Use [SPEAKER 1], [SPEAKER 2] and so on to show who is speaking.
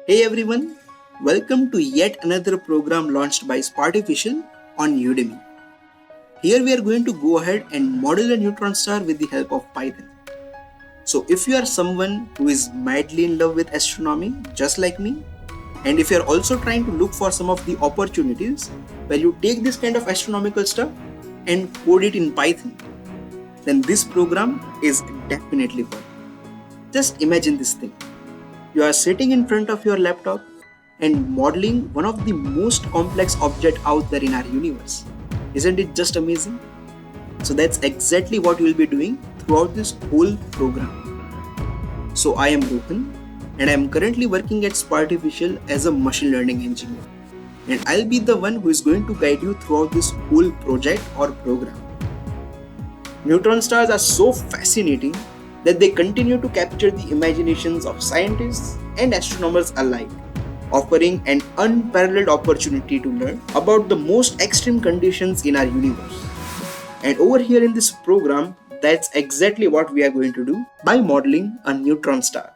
[SPEAKER 1] Hey everyone, welcome to yet another program launched by Astrophysical on Udemy. Here we are going to go ahead and model a neutron star with the help of Python. So if you are someone who is madly in love with astronomy just like me, and if you are also trying to look for some of the opportunities where you take this kind of astronomical stuff and code it in Python, then this program is definitely for you. Just imagine this thing. You are sitting in front of your laptop and modeling one of the most complex objects out there in our universe. Isn't it just amazing? So that's exactly what you will be doing throughout this whole program. So I am Rohan and I am currently working at Astrophysical as a machine learning engineer. And I'll be the one who is going to guide you throughout this whole project or program. Neutron stars are so fascinating that they continue to capture the imaginations of scientists and astronomers alike, offering an unparalleled opportunity to learn about the most extreme conditions in our universe. And over here in this program, that's exactly what we are going to do by modeling a neutron star.